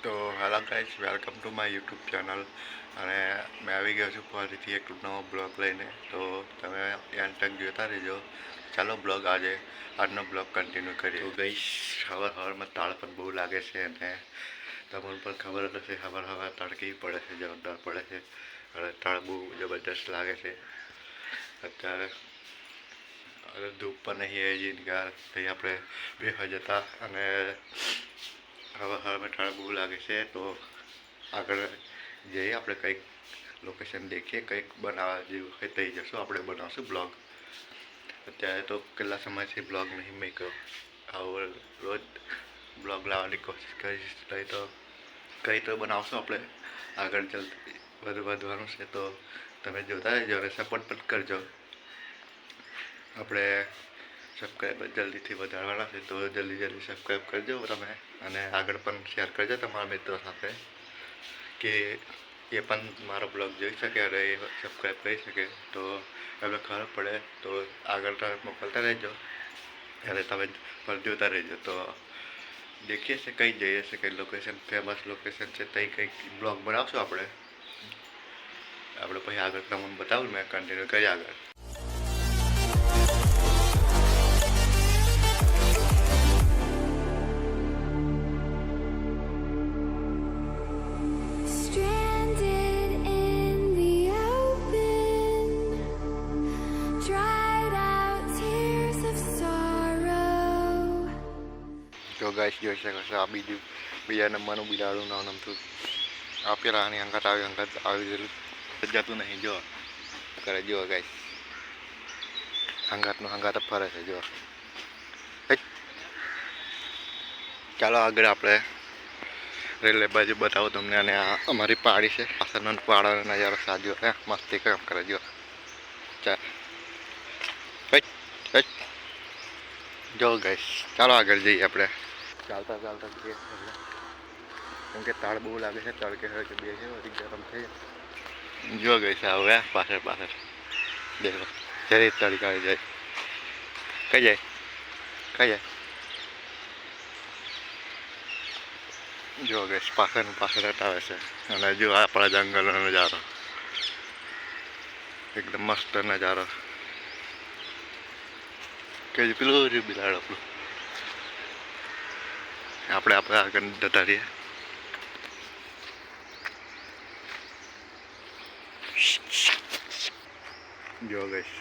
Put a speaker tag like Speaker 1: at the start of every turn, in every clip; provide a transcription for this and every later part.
Speaker 1: તો hello guys, welcome to my YouTube channel. અને મેં આવી ગયો છું ફરીથી એક નવો બ્લોગ લઈને. તો તમે એન્ડ તક જોતા રહેજો. ચાલો આજનો બ્લોગ કન્ટિન્યુ કરીએ. તો ગાઈસ, હવારમાં તાળ પણ બહુ લાગે છે અને તમને પણ ખબર હશે હવાર તડકી પડે છે, જોરદાર પડે છે અને તાળ બહુ જબરદસ્ત લાગે છે. અત્યારે ધૂપ પણ નહીં આવી જઈને આપણે બેસવા જતા અને હવામાં ઠાળ બહુ લાગે છે. તો આગળ જઈએ, આપણે કંઈક લોકેશન દેખીએ, કંઈક બનાવવા જેવું હોય થઈ જશું, આપણે બનાવશું બ્લોગ. અત્યારે તો કેટલા સમયથી બ્લોગ નહીં મેક્યો. આવો રોજ બ્લોગ લાવવાની કોશિશ કરીશ. કંઈ તો બનાવશું આપણે. આગળ વધવાનું છે તો તમે જોતા રહેજો અને સપોર્ટ પણ કરજો. આપણે સબસ્ક્રાઈબર જલ્દીથી વધારવાના છે, તો જલ્દી સબસ્ક્રાઈબ કરજો તમે. અને આગળ પણ શેર કરજો તમારા મિત્રો સાથે, કે એ પણ મારો બ્લોગ જોઈ શકે અને એ સબસ્ક્રાઈબ કરી શકે. તો એમને ખબર પડે તો આગળ તમે મોકલતા રહેજો અને તમે પણ જોતા રહેજો. તો દેખીએ છે કઈ જઈએ છે, કઈ લોકેશન ફેમસ લોકેશન છે, ત્યાં કંઈક બ્લોગ બનાવશું આપણે. પછી આગળ તમને બતાવું, મેં કન્ટિન્યુ કરી આગળ. જો ગાઈસ જોઈ શકો છો, આ બીજા નંબરનું બિલાડું નામ થયું. આ પેલાની અંગાત આવી જતું નહીં. જો કરે, જો ગાઈસ, હંગાત ફરે છે. જો ચાલો આગળ આપણે રેલવે બાજુ બતાવું તમને. અને આ અમારી પાડી છે, પાછળનો પાડાનો નજારો સાજો છે, મસ્તી કામ કરે. જો જો ગાઈસ, ચાલો આગળ જઈએ આપણે. ચાલતા જઈએ, કેમ કે તાળ બહુ લાગે છે, તડકે બે છે, બધી ગરમ થઈ જાય. જો ગઈ છે હવે પાછળ દેખો, જરી તડકા જાય. કઈ જાય જો ગઈ પાછળ હટાવે છે. અને જો આપણા જંગલનો નજારો, એકદમ મસ્ત નજારો. કે પેલું બિલાડ આપણે આગળ જતા રહીએ. જો ગઈશ,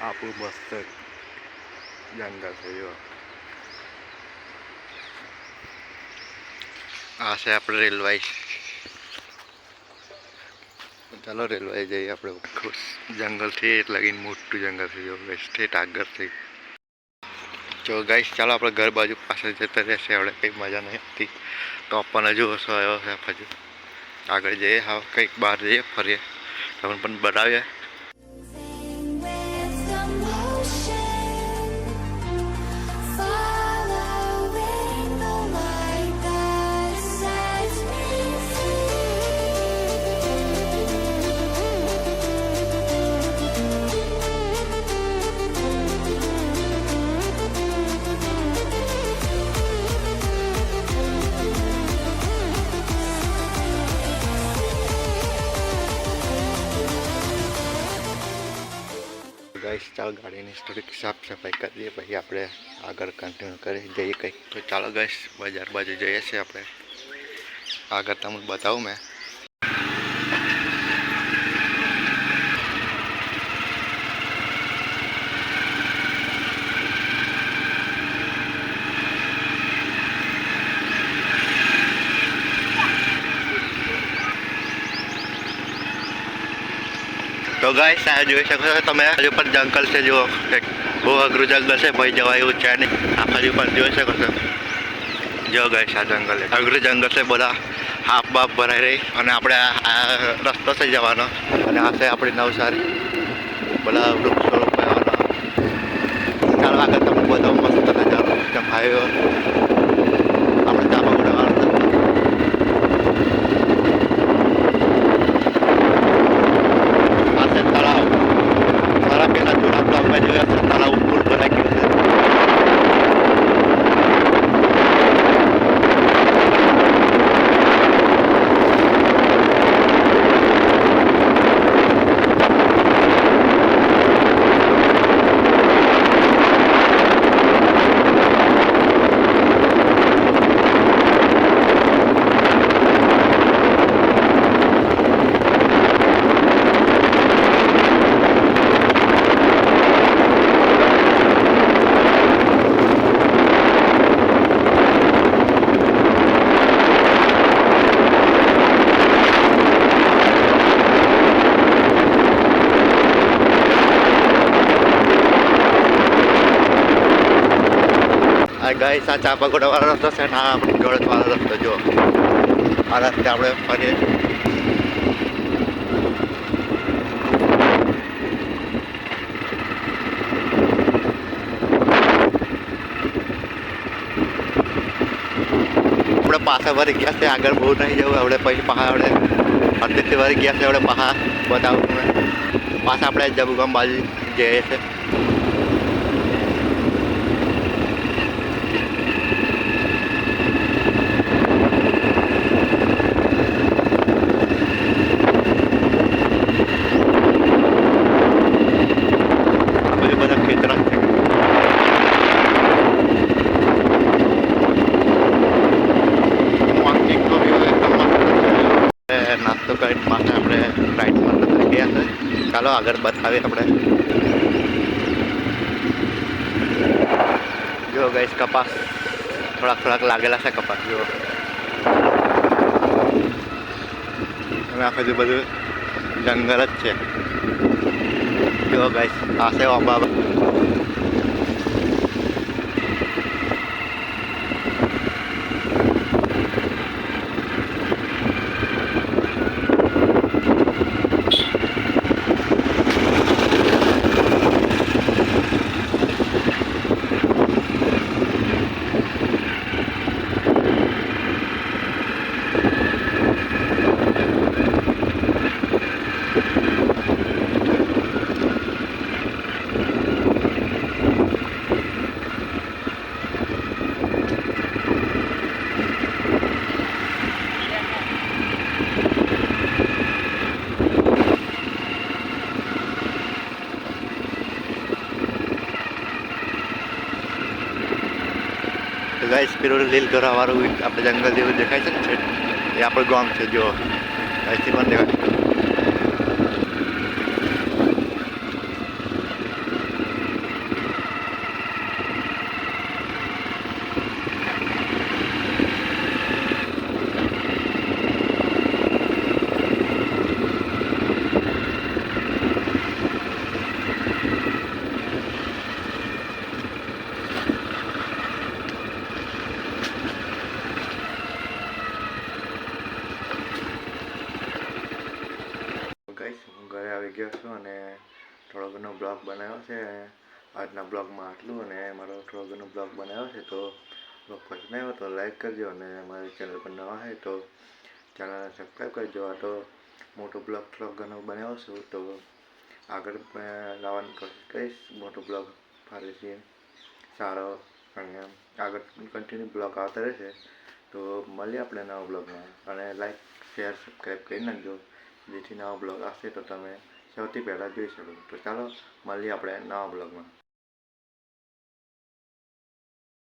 Speaker 1: આપણું મસ્ત જંગલ છે. જો આ છે આપણે રેલવે. ચાલો રેલવે જઈએ આપણે. જંગલથી એટલે મોટું જંગલ છે. જો ગઈશ, ઠેઠ આગળથી. જો ગાઈસ, ચાલો આપણે ઘર બાજુ પાછળ જતા રહેશે. આપણે કંઈ મજા નહીં આવતી તો પણ હજુ ઓછો આવ્યો છે. હજુ આગળ જઈએ, હા કંઈક બહાર જઈએ, ફરીએ, તમને પણ બતાવીએ. ગાઈસ, ચાલો ગાડીની થોડીક સાફ સફાઈ કરી દઈએ, પછી આપણે આગળ કન્ટિન્યુ કરી જઈએ કંઈક. તો ચાલો ગાઈસ, બજાર બાજુ જઈએ છીએ આપણે. આગળ તમને બતાવું મેં. તો ગાઈસ, આ જોઈ શકો છો તમે, હજુ પણ જંગલ છે. જુઓ, બહુ અઘરું જંગલ છે, ભાઈ જવા એવું છે નહીં. આ હજુ પણ જોઈ શકો છો. જો ગાઈસ, આ જંગલ છે, અઘરું જંગલ છે. બધા હાફ બાફ ભરાઈ રહી. અને આપણે આ રસ્તો થઈ જવાનો. અને આ છે આપણી નવસારી. બધા વૃક્ષો રોપાવાના. ચાલો આગળ તમને બધા મસ્ત નજારો હાઈવે આપણે ધાબા ઉડાવવાનું. તળાવ મારા પેલા જૂના બ્લોગમાં જોયા છે, તળાવ પુલ બનાવી ગયો છે. ભાઈ ગાઈસ આ ચા પકોડા વાળો રસ્તો છે ને આ આપણે ગળત વાળો રસ્તો જો આ રસ્તે આપણે ફરીએ. આપણે પાછા વળી ગયા છે આગળ બહુ નહીં જવું આપણે પછી પાછા આપણે અડધેથી વળી ગયા છે આપણે પાછા બતાવું તમે પાછા આપણે જબુગામ બાજુ જઈએ છીએ. નાસ્તો કરીને પાછા આપણે રાઈડમાં ગયા છે. ચાલો આગળ બતાવીએ આપણે. જો ગાઈસ કપાસ થોડાક લાગેલા છે કપાસ જો અને આ બધું જંગલ જ છે. જો ગાઈસ આ છે અંબા. ગાઈસ પેલું લીલ ઘરા વાળું આપણે જંગલ જેવું દેખાય છે ને એ આપણું ગામ છે જો અહીંથી પણ દેખાય. હું ઘરે આવી ગયો છું અને થોડો ઘણો બ્લોગ બનાવ્યો છે. આજના બ્લોગમાં આટલું અને મારો થોડો ઘણો બ્લોગ બનાવ્યો છે તો બ્લોગ પસંદ આવ્યો તો લાઈક કરજો અને મારી ચેનલ પર નવા હોય તો ચેનલને સબસ્ક્રાઈબ કરજો. આ તો મોટો બ્લોગ થોડો ઘણો બનાવ્યો છું તો આગળ મેં લાવવાની કોશિશ કરીશ. મોટો બ્લોગ ફરીથી સારો અને આગળ કન્ટિન્યુ બ્લોગ આવતા રહેશે તો મળીએ આપણે નવા બ્લોગમાં. અને લાઈક શેર સબસ્ક્રાઈબ કરી નાખજો જેથી નવા બ્લોગ આવશે તો તમે સૌથી પહેલાં જોઈ શકો. તો ચાલો મળીએ આપણે નવા બ્લોગમાં.